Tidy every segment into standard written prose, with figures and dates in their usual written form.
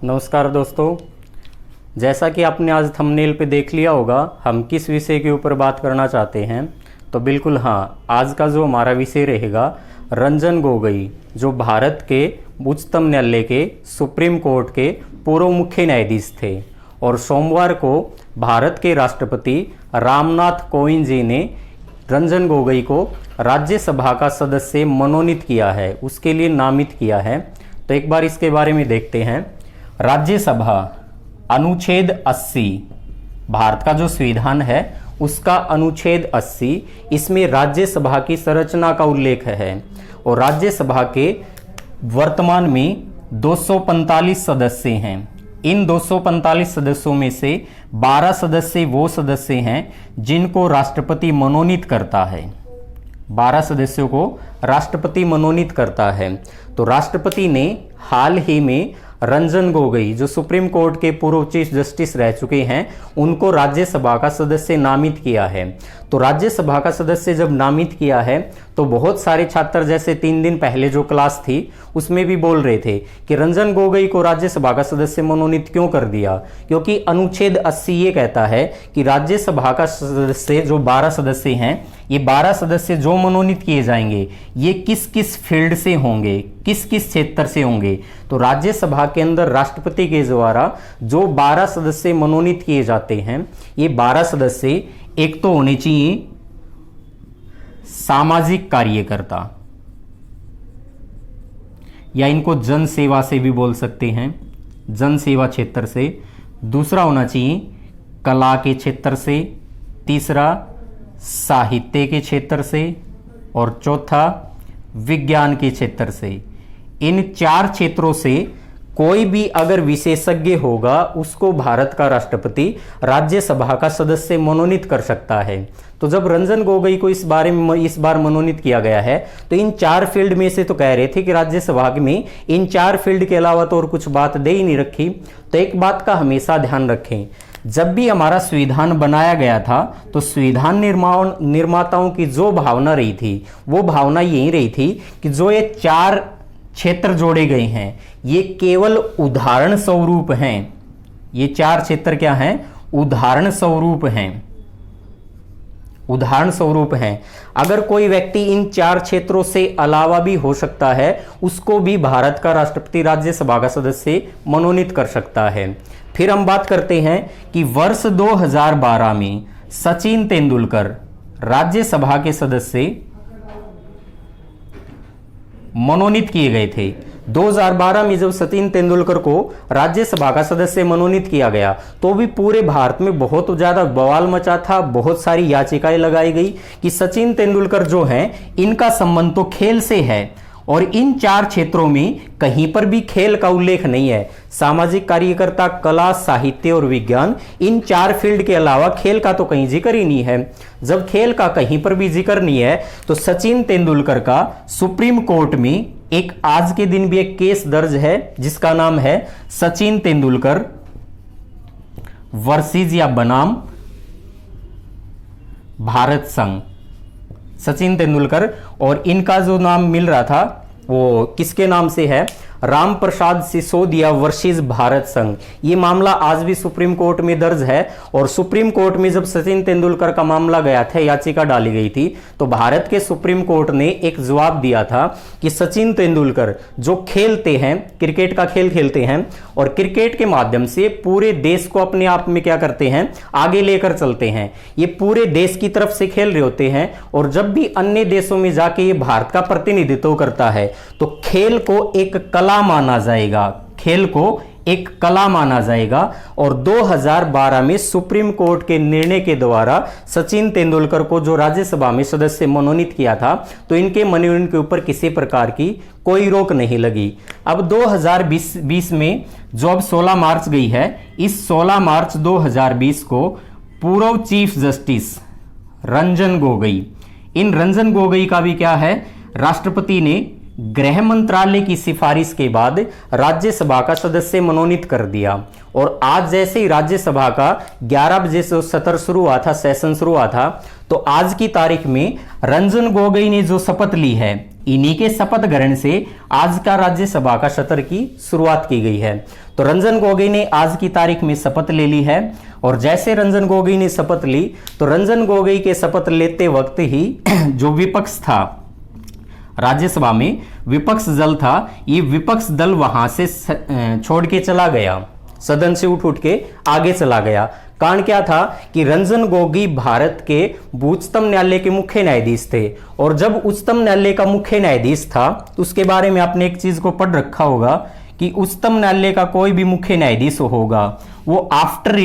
नमस्कार दोस्तों। जैसा कि आपने आज थंबनेल पे देख लिया होगा, हम किस विषय के ऊपर बात करना चाहते हैं। तो बिल्कुल हाँ, आज का जो हमारा विषय रहेगा रंजन गोगोई, जो भारत के उच्चतम न्यायालय के सुप्रीम कोर्ट के पूर्व मुख्य न्यायाधीश थे। और सोमवार को भारत के राष्ट्रपति रामनाथ कोविंद जी ने रंजन गोगोई को राज्यसभा का सदस्य मनोनीत किया है, उसके लिए नामित किया है। तो एक बार इसके बारे में देखते हैं। राज्यसभा अनुच्छेद 80, भारत का जो संविधान है उसका अनुच्छेद 80, इसमें राज्यसभा की संरचना का उल्लेख है। और राज्यसभा के वर्तमान में 245 सदस्य हैं। इन 245 सदस्यों में से 12 सदस्य वो सदस्य हैं जिनको राष्ट्रपति मनोनीत करता है। 12 सदस्यों को राष्ट्रपति मनोनीत करता है। तो राष्ट्रपति ने हाल ही में रंजन गोगोई, जो सुप्रीम कोर्ट के पूर्व चीफ जस्टिस रह चुके हैं, उनको राज्यसभा का सदस्य नामित किया है। तो राज्यसभा का सदस्य जब नामित किया है तो बहुत सारे छात्र, जैसे 3 दिन पहले जो क्लास थी उसमें भी बोल रहे थे कि रंजन गोगोई को राज्यसभा का सदस्य मनोनीत क्यों कर दिया, क्योंकि अनुच्छेद 80 ये कहता है कि राज्यसभा का सदस्य जो 12 सदस्य हैं, ये 12 सदस्य जो मनोनीत किए जाएंगे ये किस किस फील्ड से होंगे, किस किस क्षेत्र से होंगे। तो राज्यसभा के अंदर राष्ट्रपति के द्वारा जो 12 सदस्य मनोनीत किए जाते हैं, ये 12 सदस्य एक तो होने चाहिए सामाजिक कार्यकर्ता, या इनको जन सेवा से भी बोल सकते हैं, जन सेवा क्षेत्र से। दूसरा होना चाहिए कला के क्षेत्र से, तीसरा साहित्य के क्षेत्र से, और चौथा विज्ञान के क्षेत्र से। इन 4 क्षेत्रों से कोई भी अगर विशेषज्ञ होगा उसको भारत का राष्ट्रपति राज्यसभा का सदस्य मनोनीत कर सकता है। तो जब रंजन गोगोई को इस बार मनोनीत किया गया है तो इन 4 फील्ड में से तो कह रहे थे कि राज्यसभा में इन 4 फील्ड के अलावा तो और कुछ बात दे ही नहीं रखी। तो एक बात का हमेशा ध्यान रखें, जब भी हमारा संविधान बनाया गया था तो संविधान निर्माताओं की जो भावना रही थी वो भावना यही रही थी कि जो ये 4 क्षेत्र जोड़े गए हैं ये केवल उदाहरण स्वरूप हैं। ये 4 क्षेत्र क्या हैं? उदाहरण स्वरूप हैं, उदाहरण स्वरूप हैं। अगर कोई व्यक्ति इन 4 क्षेत्रों से अलावा भी हो सकता है, उसको भी भारत का राष्ट्रपति राज्यसभा का सदस्य मनोनीत कर सकता है। फिर हम बात करते हैं कि वर्ष 2012 में सचिन तेंदुलकर राज्यसभा के सदस्य मनोनीत किए गए थे। 2012 में जब सचिन तेंदुलकर को राज्यसभा का सदस्य मनोनीत किया गया तो भी पूरे भारत में बहुत ज्यादा बवाल मचा था, बहुत सारी याचिकाएं लगाई गई कि सचिन तेंदुलकर जो हैं इनका संबंध तो खेल से है, और इन 4 क्षेत्रों में कहीं पर भी खेल का उल्लेख नहीं है। सामाजिक कार्यकर्ता, कला, साहित्य और विज्ञान, इन 4 फील्ड के अलावा खेल का तो कहीं जिक्र ही नहीं है। जब खेल का कहीं पर भी जिक्र नहीं है तो सचिन तेंदुलकर का सुप्रीम कोर्ट में एक आज के दिन भी एक केस दर्ज है जिसका नाम है सचिन तेंदुलकर वर्सेस या बनाम भारत संघ। सचिन तेंदुलकर, और इनका जो नाम मिल रहा था वो किसके नाम से है? राम प्रसाद सिसोदिया वर्सेस भारत संघ। ये मामला आज भी सुप्रीम कोर्ट में दर्ज है। और सुप्रीम कोर्ट में जब सचिन तेंदुलकर का मामला गया था, याचिका डाली गई थी, तो भारत के सुप्रीम कोर्ट ने एक जवाब दिया था कि सचिन तेंदुलकर जो खेलते हैं, क्रिकेट का खेल खेलते हैं और क्रिकेट के माध्यम से पूरे देश को अपने आप में क्या करते हैं, आगे लेकर चलते हैं। ये पूरे देश की तरफ से खेल रहे होते हैं, और जब भी अन्य देशों में जाके ये भारत का प्रतिनिधित्व करता है तो खेल को एक कला माना जाएगा, खेल को एक कला माना जाएगा। और 2012 में सुप्रीम कोर्ट के निर्णय के द्वारा सचिन तेंदुलकर को जो राज्यसभा में सदस्य मनोनीत किया था, तो इनके मनोनयन के ऊपर किसी प्रकार की कोई रोक नहीं लगी। अब 2020 में जो अब 16 मार्च गई है, इस 16 मार्च 2020 को पूर्व चीफ जस्टिस रंजन गोगोई, इन रंजन गोगोई का भी क्या है, राष्ट्रपति ने गृह मंत्रालय की सिफारिश के बाद राज्यसभा का सदस्य मनोनीत कर दिया। और आज जैसे ही राज्यसभा का 11 बजे से सत्र शुरू हुआ था, सेशन शुरू हुआ था, तो आज की तारीख में रंजन गोगोई ने जो शपथ ली है, इन्हीं के शपथ ग्रहण से आज का राज्यसभा का सत्र की शुरुआत की गई है। तो रंजन गोगोई ने आज की तारीख में शपथ ले ली है। और जैसे रंजन गोगोई ने शपथ ली, तो रंजन गोगोई के शपथ लेते वक्त ही जो विपक्ष था राज्यसभा में, विपक्ष दल था, ये विपक्ष दल वहां से छोड़ के चला गया, सदन से उठ के आगे चला गया। कारण क्या था कि रंजन गोगोई भारत के उच्चतम न्यायालय के मुख्य न्यायाधीश थे। और जब उच्चतम न्यायालय का मुख्य न्यायाधीश था, तो उसके बारे में आपने एक चीज को पढ़ रखा होगा कि उच्चतम न्यायालय का कोई भी मुख्य न्यायाधीश होगा, वो आफ्टर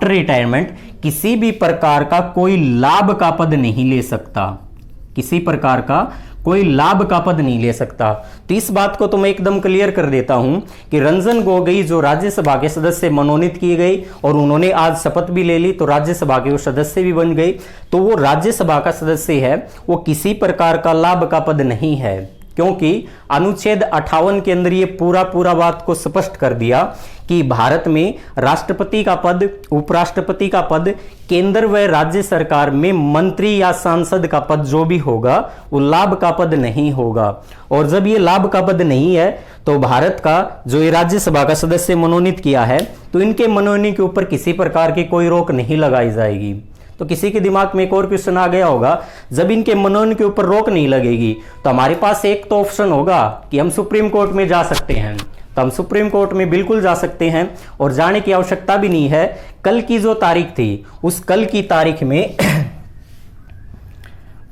रिटायरमेंट किसी भी प्रकार का कोई लाभ का पद नहीं ले सकता, किसी प्रकार का कोई लाभ का पद नहीं ले सकता। तो इस बात को तो मैं एकदम क्लियर कर देता हूं कि रंजन गोगोई जो राज्यसभा के सदस्य मनोनीत की गई और उन्होंने आज शपथ भी ले ली, तो राज्यसभा के वो सदस्य भी बन गई, तो वो राज्यसभा का सदस्य है, वो किसी प्रकार का लाभ का पद नहीं है। क्योंकि अनुच्छेद 58 के अंदर ये पूरा बात को स्पष्ट कर दिया कि भारत में राष्ट्रपति का पद, उपराष्ट्रपति का पद, केंद्र व राज्य सरकार में मंत्री या सांसद का पद जो भी होगा, वो लाभ का पद नहीं होगा। और जब ये लाभ का पद नहीं है, तो भारत का जो ये राज्यसभा का सदस्य मनोनीत किया है, तो इनके मनोनयन के ऊपर किसी प्रकार की कोई रोक नहीं लगाई जाएगी। तो किसी के दिमाग में एक और क्वेश्चन आ गया होगा, जब इनके मनोनयन के ऊपर रोक नहीं लगेगी, तो हमारे पास एक तो ऑप्शन होगा कि हम सुप्रीम कोर्ट में जा सकते हैं। तो हम सुप्रीम कोर्ट में बिल्कुल जा सकते हैं, और जाने की आवश्यकता भी नहीं है। कल की जो तारीख थी, उस कल की तारीख में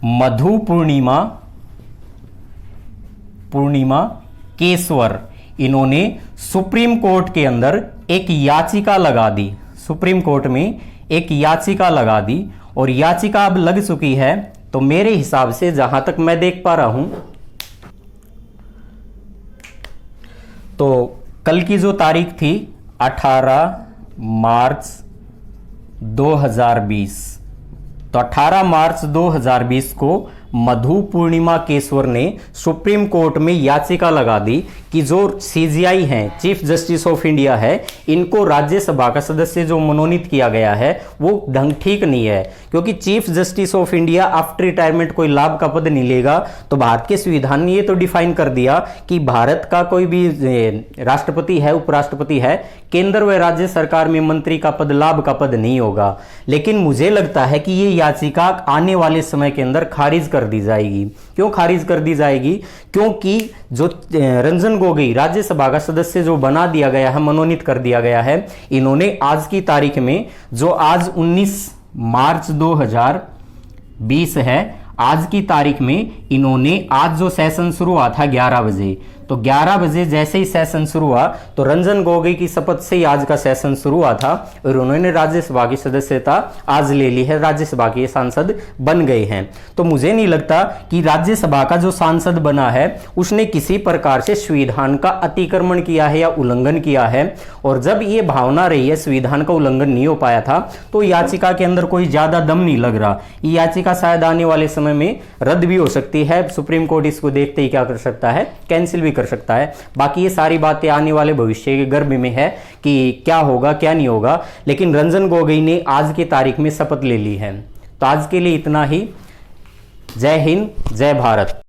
मधु पूर्णिमा केसवर, इन्होंने सुप्रीम कोर्ट के अंदर एक याचिका लगा दी, सुप्रीम कोर्ट में एक याचिका लगा दी, और याचिका अब लग चुकी है। तो मेरे हिसाब से जहां तक मैं देख पा रहा हूं, तो कल की जो तारीख थी 18 मार्च 2020, तो 18 मार्च 2020 को मधु पूर्णिमा केसवर ने सुप्रीम कोर्ट में याचिका लगा दी कि जो सीजीआई हैं, चीफ जस्टिस ऑफ इंडिया है, इनको राज्यसभा का सदस्य जो मनोनीत किया गया है वो ढंग ठीक नहीं है। क्योंकि chief justice of India after retirement कोई लाभ का पद नहीं लेगा। तो भारत के संविधान ने ये तो डिफाइन कर दिया कि भारत का कोई भी राष्ट्रपति है, उपराष्ट्रपति है, केंद्र व राज्य सरकार में मंत्री का पद लाभ का पद नहीं होगा। लेकिन मुझे लगता है कि ये याचिका आने वाले समय के अंदर खारिज कर दी जाएगी। क्यों खारिज कर दी जाएगी? क्योंकि जो रंजन गोगोई राज्यसभा का सदस्य जो बना दिया गया है, मनोनीत कर दिया गया है, इन्होंने आज की तारीख में, जो आज 19 मार्च 2020 है, आज की तारीख में इन्होंने, आज जो सेशन शुरू हुआ था 11 बजे, तो 11 बजे जैसे ही सेशन शुरू हुआ, तो रंजन गोगोई की शपथ से ही आज का सेशन शुरू हुआ था, और उन्होंने राज्यसभा की सदस्यता आज ले ली है, राज्यसभा के सांसद बन गए हैं। तो मुझे नहीं लगता कि राज्यसभा का जो सांसद बना है उसने किसी प्रकार से संविधान का अतिक्रमण किया है या उल्लंघन किया है। और जब ये भावना रही है संविधान का उल्लंघन नहीं हो पाया था, तो याचिका के अंदर कोई ज्यादा दम नहीं लग रहा। ये याचिका शायद आने वाले समय में रद्द भी हो सकती है। सुप्रीम कोर्ट इसको देखते ही क्या कर सकता है, कैंसिल भी कर सकता है। बाकी ये सारी बातें आने वाले भविष्य के गर्भ में है कि क्या होगा क्या नहीं होगा। लेकिन रंजन गोगोई ने आज की तारीख में शपथ ले ली है। तो आज के लिए इतना ही। जय हिंद, जय भारत।